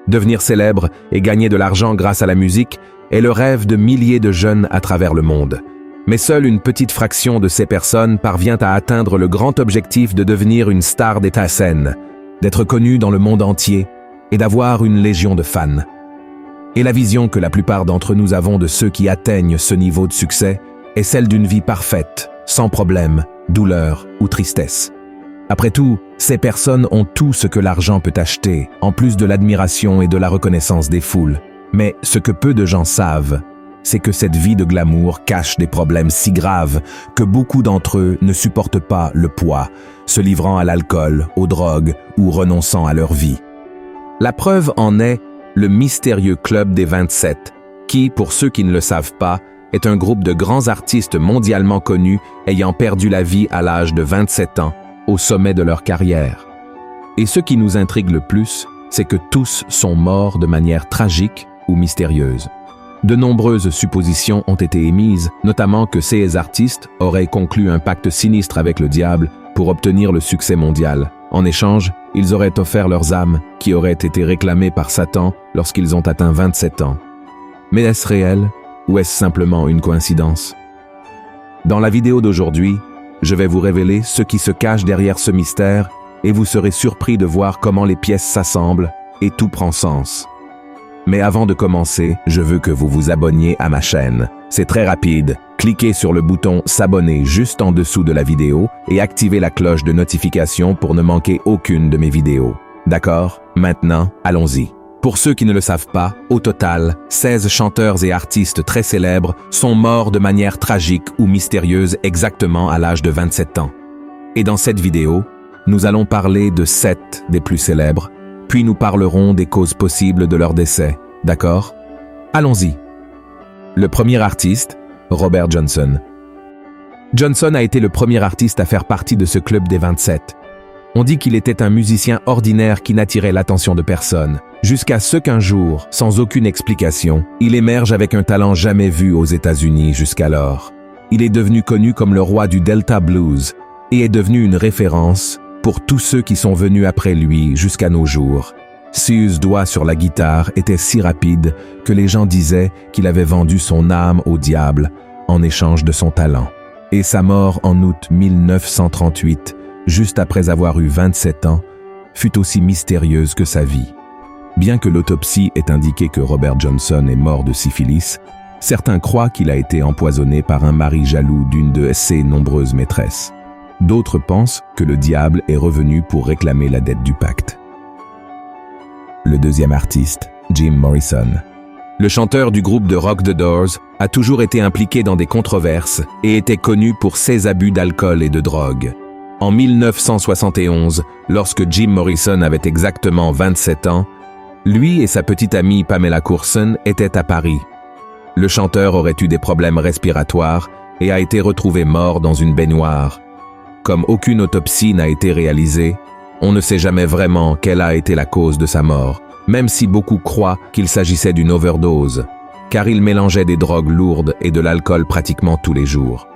Devenir célèbre et gagner de l'argent grâce à la musique est le rêve de milliers de jeunes à travers le monde. Mais seule une petite fraction de ces personnes parvient à atteindre le grand objectif de devenir une star d'état scène, d'être connu dans le monde entier et d'avoir une légion de fans. Et la vision que la plupart d'entre nous avons de ceux qui atteignent ce niveau de succès est celle d'une vie parfaite, sans problème, douleur ou tristesse. Après tout, ces personnes ont tout ce que l'argent peut acheter, en plus de l'admiration et de la reconnaissance des foules. Mais ce que peu de gens savent, c'est que cette vie de glamour cache des problèmes si graves que beaucoup d'entre eux ne supportent pas le poids, se livrant à l'alcool, aux drogues ou renonçant à leur vie. La preuve en est le mystérieux Club des 27, qui, pour ceux qui ne le savent pas, est un groupe de grands artistes mondialement connus ayant perdu la vie à l'âge de 27 ans, au sommet de leur carrière. Et ce qui nous intrigue le plus, c'est que tous sont morts de manière tragique ou mystérieuse. De nombreuses suppositions ont été émises, notamment que ces artistes auraient conclu un pacte sinistre avec le diable pour obtenir le succès mondial. En échange, ils auraient offert leurs âmes, qui auraient été réclamées par Satan lorsqu'ils ont atteint 27 ans. Mais est-ce réel ou est-ce simplement une coïncidence? Dans la vidéo d'aujourd'hui, je vais vous révéler ce qui se cache derrière ce mystère et vous serez surpris de voir comment les pièces s'assemblent et tout prend sens. Mais avant de commencer, je veux que vous vous abonniez à ma chaîne. C'est très rapide. Cliquez sur le bouton s'abonner juste en dessous de la vidéo et activez la cloche de notification pour ne manquer aucune de mes vidéos. D'accord? Maintenant, allons-y. Pour ceux qui ne le savent pas, au total, 16 chanteurs et artistes très célèbres sont morts de manière tragique ou mystérieuse exactement à l'âge de 27 ans. Et dans cette vidéo, nous allons parler de 7 des plus célèbres, puis nous parlerons des causes possibles de leur décès. D'accord? Allons-y. Le premier artiste, Robert Johnson. Johnson a été le premier artiste à faire partie de ce club des 27. On dit qu'il était un musicien ordinaire qui n'attirait l'attention de personne, jusqu'à ce qu'un jour, sans aucune explication, il émerge avec un talent jamais vu aux États-Unis jusqu'alors. Il est devenu connu comme le roi du Delta Blues et est devenu une référence pour tous ceux qui sont venus après lui jusqu'à nos jours. Ses doigts sur la guitare étaient si rapides que les gens disaient qu'il avait vendu son âme au diable en échange de son talent. Et sa mort en août 1938, juste après avoir eu 27 ans, fut aussi mystérieuse que sa vie. Bien que l'autopsie ait indiqué que Robert Johnson est mort de syphilis, certains croient qu'il a été empoisonné par un mari jaloux d'une de ses nombreuses maîtresses. D'autres pensent que le diable est revenu pour réclamer la dette du pacte. Le deuxième artiste, Jim Morrison. Le chanteur du groupe de rock The Doors a toujours été impliqué dans des controverses et était connu pour ses abus d'alcool et de drogue. En 1971, lorsque Jim Morrison avait exactement 27 ans, lui et sa petite amie Pamela Courson étaient à Paris. Le chanteur aurait eu des problèmes respiratoires et a été retrouvé mort dans une baignoire. Comme aucune autopsie n'a été réalisée, on ne sait jamais vraiment quelle a été la cause de sa mort, même si beaucoup croient qu'il s'agissait d'une overdose, car il mélangeait des drogues lourdes et de l'alcool pratiquement tous les jours.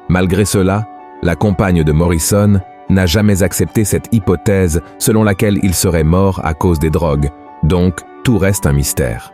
Malgré cela, la compagne de Morrison n'a jamais accepté cette hypothèse selon laquelle il serait mort à cause des drogues, donc tout reste un mystère.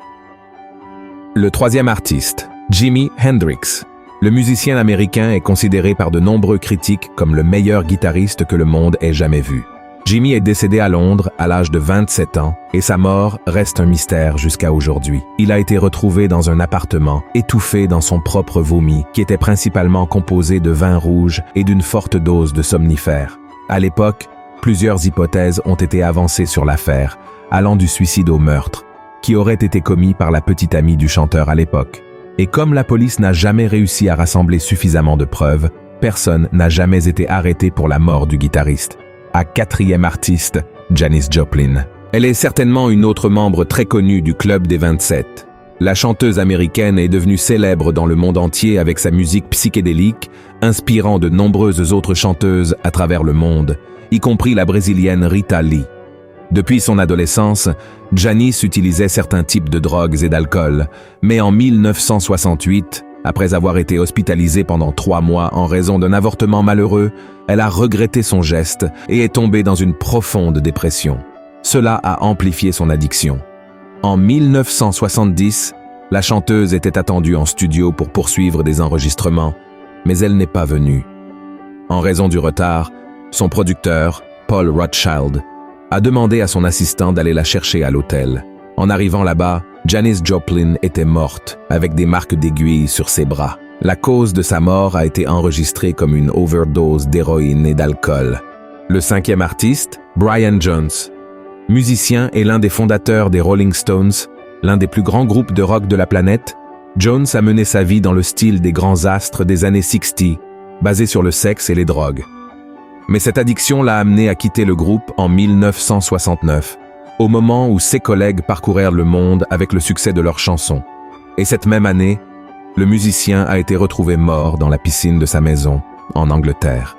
Le troisième artiste, Jimi Hendrix. Le musicien américain est considéré par de nombreux critiques comme le meilleur guitariste que le monde ait jamais vu. Jimi est décédé à Londres à l'âge de 27 ans et sa mort reste un mystère jusqu'à aujourd'hui. Il a été retrouvé dans un appartement, étouffé dans son propre vomi, qui était principalement composé de vin rouge et d'une forte dose de somnifères. À l'époque, plusieurs hypothèses ont été avancées sur l'affaire, allant du suicide au meurtre, qui aurait été commis par la petite amie du chanteur à l'époque. Et comme la police n'a jamais réussi à rassembler suffisamment de preuves, personne n'a jamais été arrêté pour la mort du guitariste. À quatrième artiste, Janis Joplin. Elle est certainement une autre membre très connue du Club des 27. La chanteuse américaine est devenue célèbre dans le monde entier avec sa musique psychédélique, inspirant de nombreuses autres chanteuses à travers le monde, y compris la brésilienne Rita Lee. Depuis son adolescence, Janis utilisait certains types de drogues et d'alcool, mais en 1968, après avoir été hospitalisée pendant 3 mois en raison d'un avortement malheureux, elle a regretté son geste et est tombée dans une profonde dépression. Cela a amplifié son addiction. En 1970, la chanteuse était attendue en studio pour poursuivre des enregistrements, mais elle n'est pas venue. En raison du retard, son producteur, Paul Rothschild, a demandé à son assistant d'aller la chercher à l'hôtel. En arrivant là-bas, Janis Joplin était morte, avec des marques d'aiguilles sur ses bras. La cause de sa mort a été enregistrée comme une overdose d'héroïne et d'alcool. Le cinquième artiste, Brian Jones, musicien et l'un des fondateurs des Rolling Stones, l'un des plus grands groupes de rock de la planète, Jones a mené sa vie dans le style des grands astres des années 60, basé sur le sexe et les drogues. Mais cette addiction l'a amené à quitter le groupe en 1969, au moment où ses collègues parcourèrent le monde avec le succès de leurs chansons. Et cette même année, le musicien a été retrouvé mort dans la piscine de sa maison, en Angleterre.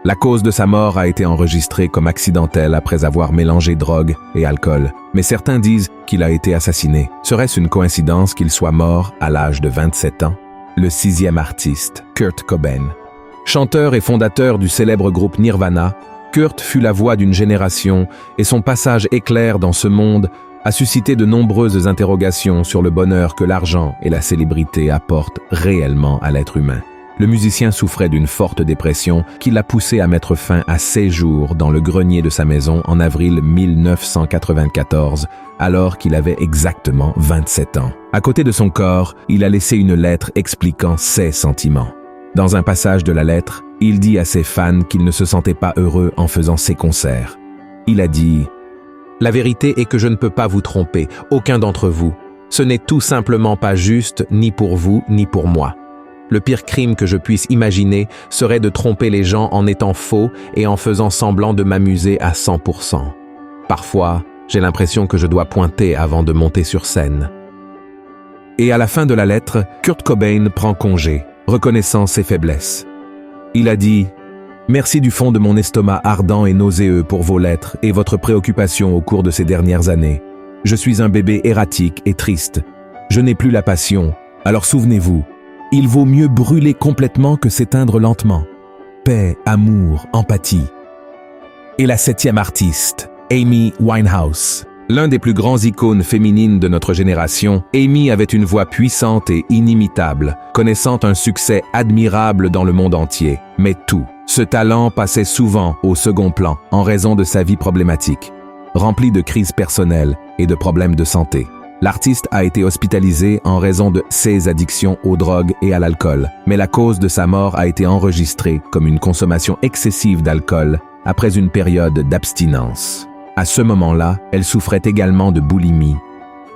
La cause de sa mort a été enregistrée comme accidentelle après avoir mélangé drogue et alcool, mais certains disent qu'il a été assassiné. Serait-ce une coïncidence qu'il soit mort à l'âge de 27 ans? Le sixième artiste, Kurt Cobain. Chanteur et fondateur du célèbre groupe Nirvana, Kurt fut la voix d'une génération et son passage éclair dans ce monde a suscité de nombreuses interrogations sur le bonheur que l'argent et la célébrité apportent réellement à l'être humain. Le musicien souffrait d'une forte dépression qui l'a poussé à mettre fin à ses jours dans le grenier de sa maison en avril 1994, alors qu'il avait exactement 27 ans. À côté de son corps, il a laissé une lettre expliquant ses sentiments. Dans un passage de la lettre, il dit à ses fans qu'il ne se sentait pas heureux en faisant ses concerts. Il a dit « La vérité est que je ne peux pas vous tromper, aucun d'entre vous. Ce n'est tout simplement pas juste, ni pour vous, ni pour moi. Le pire crime que je puisse imaginer serait de tromper les gens en étant faux et en faisant semblant de m'amuser à 100%. Parfois, j'ai l'impression que je dois pointer avant de monter sur scène. » Et à la fin de la lettre, Kurt Cobain prend congé, reconnaissant ses faiblesses. Il a dit « Merci du fond de mon estomac ardent et nauséeux pour vos lettres et votre préoccupation au cours de ces dernières années. Je suis un bébé erratique et triste. Je n'ai plus la passion. Alors souvenez-vous, il vaut mieux brûler complètement que s'éteindre lentement. Paix, amour, empathie. » Et la septième artiste, Amy Winehouse. L'un des plus grands icônes féminines de notre génération, Amy avait une voix puissante et inimitable, connaissant un succès admirable dans le monde entier. Mais tout, ce talent passait souvent au second plan en raison de sa vie problématique, remplie de crises personnelles et de problèmes de santé. L'artiste a été hospitalisé en raison de ses addictions aux drogues et à l'alcool, mais la cause de sa mort a été enregistrée comme une consommation excessive d'alcool après une période d'abstinence. À ce moment-là, elle souffrait également de boulimie,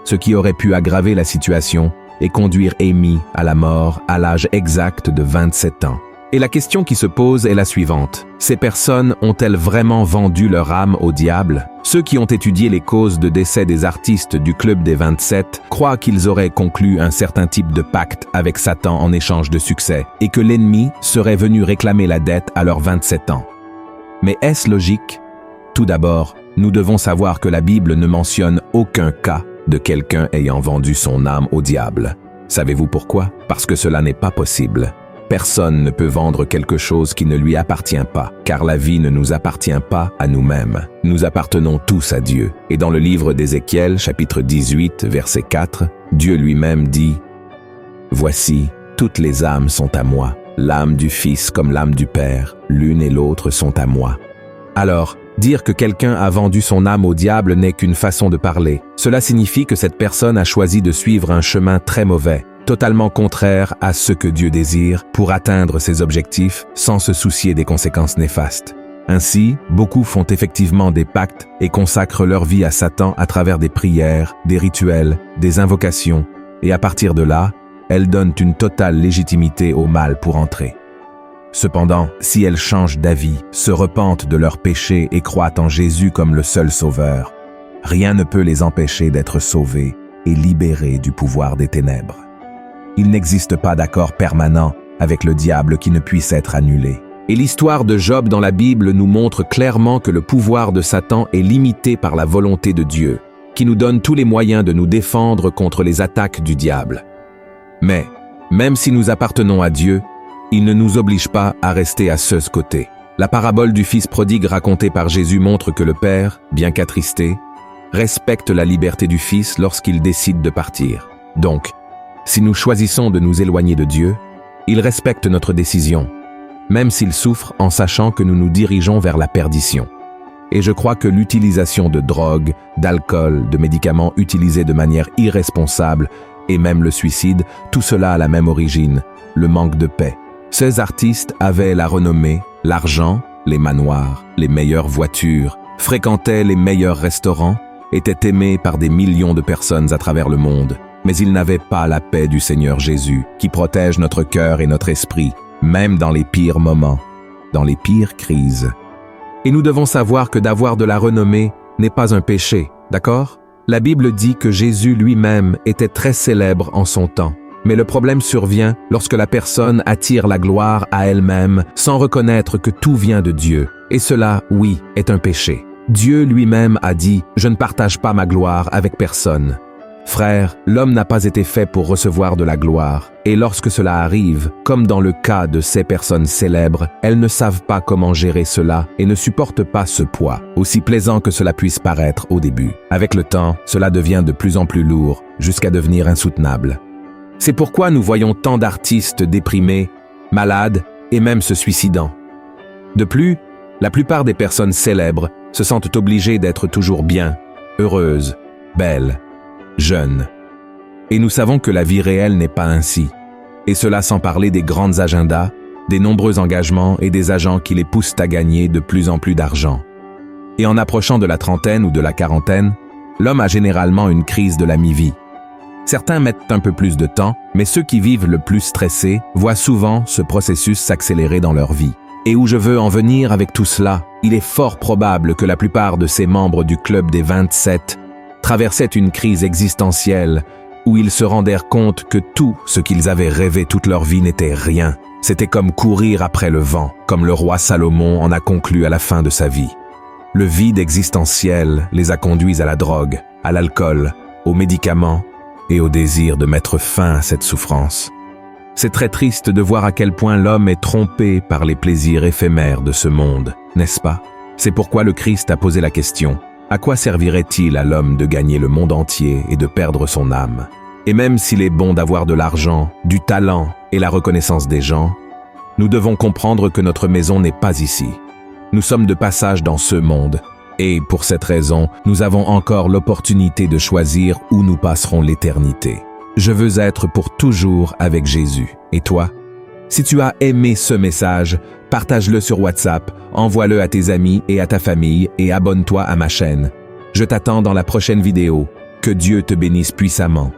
ce qui aurait pu aggraver la situation et conduire Amy à la mort à l'âge exact de 27 ans. Et la question qui se pose est la suivante. Ces personnes ont-elles vraiment vendu leur âme au diable? Ceux qui ont étudié les causes de décès des artistes du Club des 27 croient qu'ils auraient conclu un certain type de pacte avec Satan en échange de succès et que l'ennemi serait venu réclamer la dette à leurs 27 ans. Mais est-ce logique? Tout d'abord, nous devons savoir que la Bible ne mentionne aucun cas de quelqu'un ayant vendu son âme au diable. Savez-vous pourquoi? Parce que cela n'est pas possible. Personne ne peut vendre quelque chose qui ne lui appartient pas, car la vie ne nous appartient pas à nous-mêmes. Nous appartenons tous à Dieu. Et dans le livre d'Ézéchiel, chapitre 18, verset 4, Dieu lui-même dit « Voici, toutes les âmes sont à moi, l'âme du Fils comme l'âme du Père, l'une et l'autre sont à moi. » Alors, dire que quelqu'un a vendu son âme au diable n'est qu'une façon de parler. Cela signifie que cette personne a choisi de suivre un chemin très mauvais, totalement contraire à ce que Dieu désire pour atteindre ses objectifs sans se soucier des conséquences néfastes. Ainsi, beaucoup font effectivement des pactes et consacrent leur vie à Satan à travers des prières, des rituels, des invocations, et à partir de là, elles donnent une totale légitimité au mal pour entrer. Cependant, si elles changent d'avis, se repentent de leurs péchés et croient en Jésus comme le seul sauveur, rien ne peut les empêcher d'être sauvés et libérés du pouvoir des ténèbres. Il n'existe pas d'accord permanent avec le diable qui ne puisse être annulé. Et l'histoire de Job dans la Bible nous montre clairement que le pouvoir de Satan est limité par la volonté de Dieu, qui nous donne tous les moyens de nous défendre contre les attaques du diable. Mais, même si nous appartenons à Dieu, il ne nous oblige pas à rester à ce côté. La parabole du fils prodigue racontée par Jésus montre que le Père, bien qu'attristé, respecte la liberté du Fils lorsqu'il décide de partir. Donc, si nous choisissons de nous éloigner de Dieu, il respecte notre décision, même s'il souffre en sachant que nous nous dirigeons vers la perdition. Et je crois que l'utilisation de drogue, d'alcool, de médicaments utilisés de manière irresponsable, et même le suicide, tout cela a la même origine, le manque de paix. Ces artistes avaient la renommée, l'argent, les manoirs, les meilleures voitures, fréquentaient les meilleurs restaurants, étaient aimés par des millions de personnes à travers le monde. Mais ils n'avaient pas la paix du Seigneur Jésus, qui protège notre cœur et notre esprit, même dans les pires moments, dans les pires crises. Et nous devons savoir que d'avoir de la renommée n'est pas un péché, d'accord? La Bible dit que Jésus lui-même était très célèbre en son temps. Mais le problème survient lorsque la personne attire la gloire à elle-même sans reconnaître que tout vient de Dieu. Et cela, oui, est un péché. Dieu lui-même a dit « Je ne partage pas ma gloire avec personne ». Frère, l'homme n'a pas été fait pour recevoir de la gloire. Et lorsque cela arrive, comme dans le cas de ces personnes célèbres, elles ne savent pas comment gérer cela et ne supportent pas ce poids, aussi plaisant que cela puisse paraître au début. Avec le temps, cela devient de plus en plus lourd, jusqu'à devenir insoutenable. C'est pourquoi nous voyons tant d'artistes déprimés, malades et même se suicidant. De plus, la plupart des personnes célèbres se sentent obligées d'être toujours bien, heureuses, belles, jeunes. Et nous savons que la vie réelle n'est pas ainsi. Et cela sans parler des grands agendas, des nombreux engagements et des agents qui les poussent à gagner de plus en plus d'argent. Et en approchant de la trentaine ou de la quarantaine, l'homme a généralement une crise de la mi-vie. Certains mettent un peu plus de temps, mais ceux qui vivent le plus stressés voient souvent ce processus s'accélérer dans leur vie. Et où je veux en venir avec tout cela, il est fort probable que la plupart de ces membres du club des 27 traversaient une crise existentielle où ils se rendèrent compte que tout ce qu'ils avaient rêvé toute leur vie n'était rien. C'était comme courir après le vent, comme le roi Salomon en a conclu à la fin de sa vie. Le vide existentiel les a conduits à la drogue, à l'alcool, aux médicaments et au désir de mettre fin à cette souffrance. C'est très triste de voir à quel point l'homme est trompé par les plaisirs éphémères de ce monde, n'est-ce pas? C'est pourquoi le Christ a posé la question: à quoi servirait-il à l'homme de gagner le monde entier et de perdre son âme? Et même s'il est bon d'avoir de l'argent, du talent et la reconnaissance des gens, nous devons comprendre que notre maison n'est pas ici. Nous sommes de passage dans ce monde, et pour cette raison, nous avons encore l'opportunité de choisir où nous passerons l'éternité. Je veux être pour toujours avec Jésus. Et toi? Si tu as aimé ce message, partage-le sur WhatsApp, envoie-le à tes amis et à ta famille et abonne-toi à ma chaîne. Je t'attends dans la prochaine vidéo. Que Dieu te bénisse puissamment.